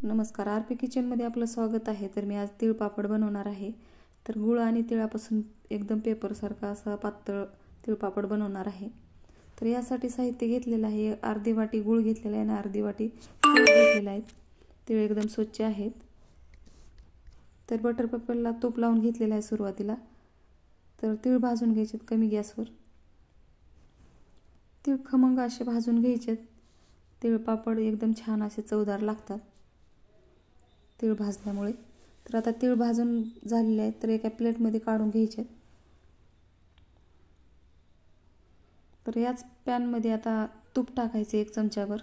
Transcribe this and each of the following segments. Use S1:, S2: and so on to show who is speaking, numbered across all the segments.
S1: नमस्कार, R P किचनमध्ये आपलं स्वागत आहे. तर मी आज तीळ पापड बनवणार आहे. तर गूळ आणि तिळापासून एकदम पेपरसारखा असा पातळ तीळ पापड बनवणार आहे. तर यासाठी साहित्य घेतलेलं आहे. अर्धी वाटी गूळ घेतलेला आहे आणि अर्धी वाटी तीळ घेतलेला आहे. तीळ एकदम स्वच्छ आहेत. तर बटर पेपरला तूप लावून घेतलेलं आहे सुरुवातीला. तर तीळ भाजून घ्यायचेत कमी गॅसवर. तीळ खमंग असे भाजून घ्यायचेत. तीळ पापड एकदम छान असे चवदार लागतात तीळ भाजल्यामुळे. तर आता तीळ भाजून झालेले आहेत, तर एका प्लेटमध्ये काढून घ्यायचे. तर याच पॅनमध्ये आता तूप टाकायचे 1 चमचाभर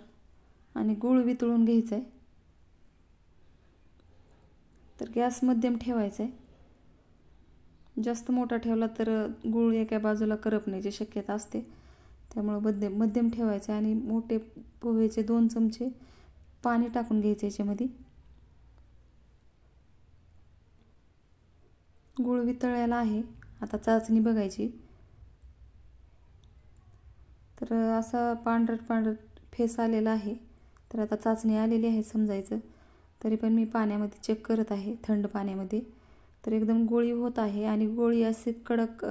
S1: आणि गूळ वितळून घ्यायचा आहे. तर गॅस मध्यम ठेवायचा आहे. जास्त मोठा ठेवला तर गूळ एका बाजूला करपण्याची शक्यता असते, त्यामुळे मध्यम ठेवायचं आणि मोठे पोहेचे 2 चमचे पाणी टाकून घ्यायचे याच्यामध्ये. गूळ वितळलेला आहे. आता चाचणी बघायची. तर असा पांढरट फेस आलेला आहे. तर आता चाचणी आलेली आहे समजायचं. तरी पण मी पाण्यामध्ये चेक करत आहे, थंड पाण्यामध्ये. तर एकदम गोळी होत आहे आणि गोळी अशी कडक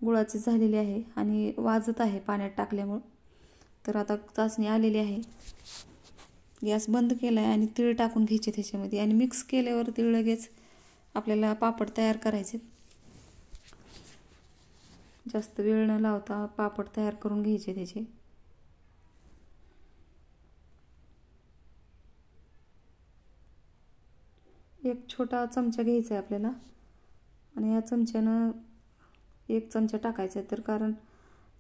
S1: गुळाची झालेली आहे आणि वाजत आहे पाण्यात टाकल्यामुळं. तर आता चाचणी आलेली आहे. गॅस बंद केला आहे आणि तीळ टाकून घ्यायचे त्याच्यामध्ये आणि मिक्स केल्यावर तीळ लगेच आपल्याला पापड तयार करायचे. जास्त वेळ न लावता पापड तयार करून घ्यायचे त्याचे. एक छोटा चमचा घ्यायचा आहे आपल्याला आणि या चमच्यानं 1 चमचा टाकायचा आहे. तर कारण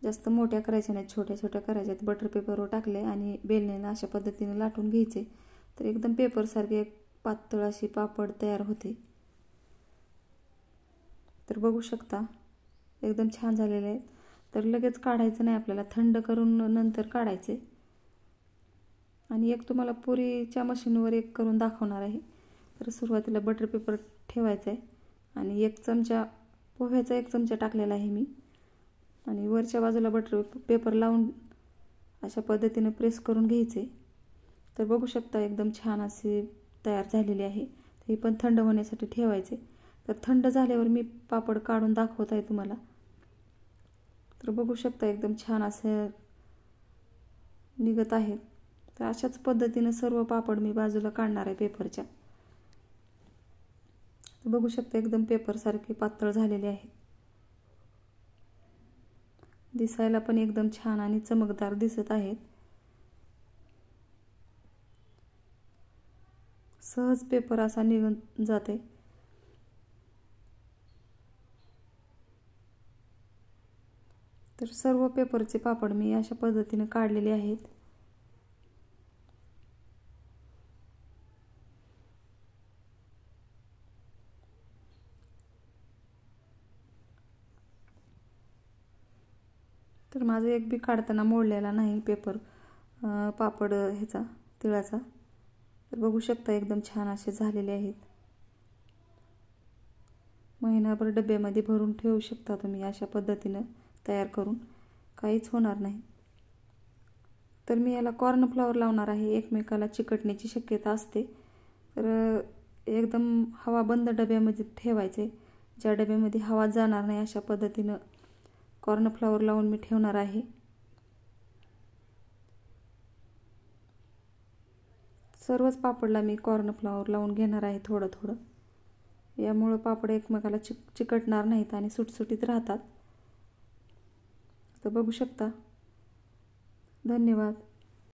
S1: जास्त मोठ्या करायच्या नाहीत, छोट्या छोट्या करायच्या आहेत. बटर पेपरवर टाकले आणि बेलण्यानं अशा पद्धतीने लाटून घ्यायचे. तर एकदम पेपरसारखे एक पातळ अशी पापड तयार होते. तर बघू शकता एकदम छान झालेले आहेत. तर लगेच काढायचं नाही आपल्याला, थंड करून नंतर काढायचे. आणि एक तुम्हाला पुरीच्या मशीनवर एक करून दाखवणार आहे. तर सुरुवातीला बटर पेपर ठेवायचा आहे आणि 1 चमचा पोह्याचा 1 चमचा टाकलेला आहे मी आणि वरच्या बाजूला बटर पेपर लावून अशा पद्धतीने प्रेस करून घ्यायचे. तर बघू शकता एकदम छान असे तयार झालेले आहे. हे पण थंड होण्यासाठी ठेवायचे. तर थंड झाल्यावर मी पापड काढून दाखवत आहे तुम्हाला. तर बघू शकता एकदम छान असे निघत आहेत. तर अशाच पद्धतीने सर्व पापड मी बाजूला काढणार आहे पेपरच्या. तर बघू शकता एकदम पेपरसारखे पातळ झालेले आहेत. दिसायला पण एकदम छान आणि चमकदार दिसत आहेत. सहज पेपर असा निघून जाते. तर सर्व पेपरचे पापड मी अशा पद्धतीने काढलेले आहेत. तर माझं एक बी काढताना मोडलेला नाही पेपर पापड ह्याचा तिळाचा. तर बघू शकता एकदम छान असे झालेले आहेत. महिनाभर डब्यामध्ये भरून ठेवू शकता तुम्ही अशा पद्धतीनं तयार करून, काहीच होणार नाही. तर मी याला कॉर्नफ्लॉवर लावणार आहे. एकमेकाला चिकटण्याची शक्यता असते. तर एकदम हवा बंद डब्यामध्ये ठेवायचे, ज्या डब्यामध्ये हवा जाणार नाही अशा पद्धतीनं कॉर्नफ्लॉवर लावून मी ठेवणार आहे. सर्वच पापडला मी कॉर्नफ्लॉवर लावून घेणार आहे थोडं थोडं. यामुळं पापड एकमेकाला चिकटणार नाहीत आणि सुटसुटीत राहतात. तर बघू शकता. धन्यवाद.